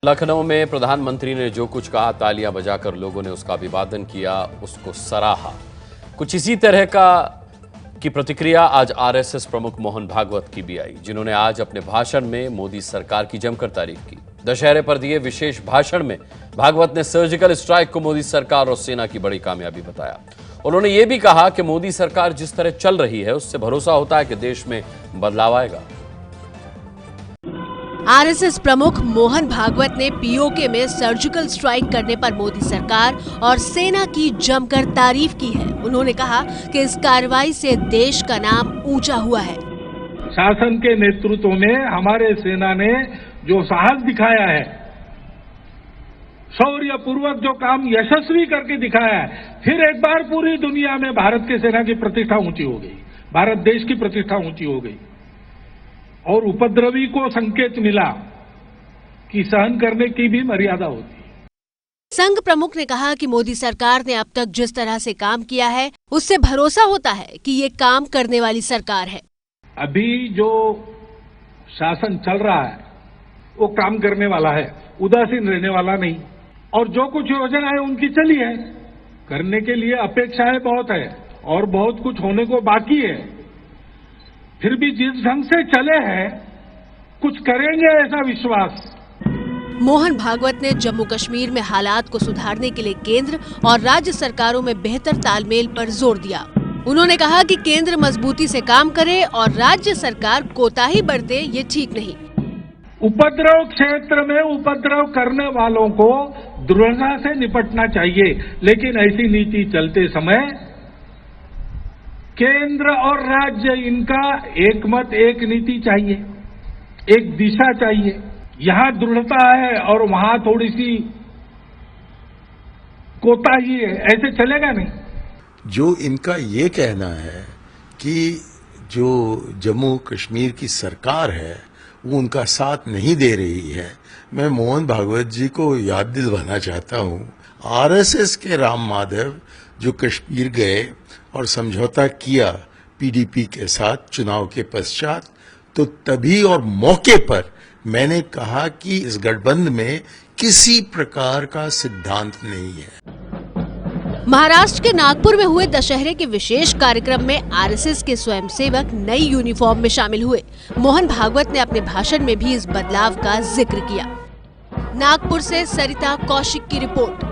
लखनऊ में प्रधानमंत्री ने जो कुछ कहा, तालियां बजाकर लोगों ने उसका अभिवादन किया, उसको सराहा। कुछ इसी तरह की प्रतिक्रिया आज आरएसएस प्रमुख मोहन भागवत की भी आई, जिन्होंने आज अपने भाषण में मोदी सरकार की जमकर तारीफ की। दशहरे पर दिए विशेष भाषण में भागवत ने सर्जिकल स्ट्राइक को मोदी सरकार और सेना की बड़ी कामयाबी बताया। उन्होंने ये भी कहा कि मोदी सरकार जिस तरह चल रही है, उससे भरोसा होता है कि देश में बदलाव आएगा। आरएसएस प्रमुख मोहन भागवत ने पीओके में सर्जिकल स्ट्राइक करने पर मोदी सरकार और सेना की जमकर तारीफ की है। उन्होंने कहा कि इस कार्रवाई से देश का नाम ऊंचा हुआ है। शासन के नेतृत्व में हमारे सेना ने जो साहस दिखाया है, शौर्य पूर्वक जो काम यशस्वी करके दिखाया है, फिर एक बार पूरी दुनिया में भारत की सेना की प्रतिष्ठा ऊंची हो गई, भारत देश की प्रतिष्ठा ऊंची हो गई और उपद्रवी को संकेत मिला कि सहन करने की भी मर्यादा होती है। संघ प्रमुख ने कहा कि मोदी सरकार ने अब तक जिस तरह से काम किया है, उससे भरोसा होता है कि ये काम करने वाली सरकार है। अभी जो शासन चल रहा है वो काम करने वाला है, उदासीन रहने वाला नहीं। और जो कुछ योजनाएं उनकी चली है, करने के लिए अपेक्षाएं बहुत है और बहुत कुछ होने को बाकी है। फिर भी जिस ढंग से चले हैं, कुछ करेंगे ऐसा विश्वास। मोहन भागवत ने जम्मू कश्मीर में हालात को सुधारने के लिए केंद्र और राज्य सरकारों में बेहतर तालमेल पर जोर दिया। उन्होंने कहा कि केंद्र मजबूती से काम करे और राज्य सरकार कोताही बरते, ये ठीक नहीं। उपद्रव क्षेत्र में उपद्रव करने वालों को दृढ़ता से निपटना चाहिए, लेकिन ऐसी नीति चलते समय केंद्र और राज्य, इनका एक मत एक नीति चाहिए, एक दिशा चाहिए। यहां दृढ़ता है और वहां थोड़ी सी कोताही है, ऐसे चलेगा नहीं। जो इनका ये कहना है कि जो जम्मू कश्मीर की सरकार है वो उनका साथ नहीं दे रही है, मैं मोहन भागवत जी को याद दिलवाना चाहता हूं, आरएसएस के राम माधव जो कश्मीर गए और समझौता किया पीडीपी के साथ चुनाव के पश्चात, तो तभी और मौके पर मैंने कहा कि इस गठबंधन में किसी प्रकार का सिद्धांत नहीं है। महाराष्ट्र के नागपुर में हुए दशहरे के विशेष कार्यक्रम में आरएसएस के स्वयंसेवक नई यूनिफॉर्म में शामिल हुए। मोहन भागवत ने अपने भाषण में भी इस बदलाव का जिक्र किया। नागपुर से सरिता कौशिक की रिपोर्ट।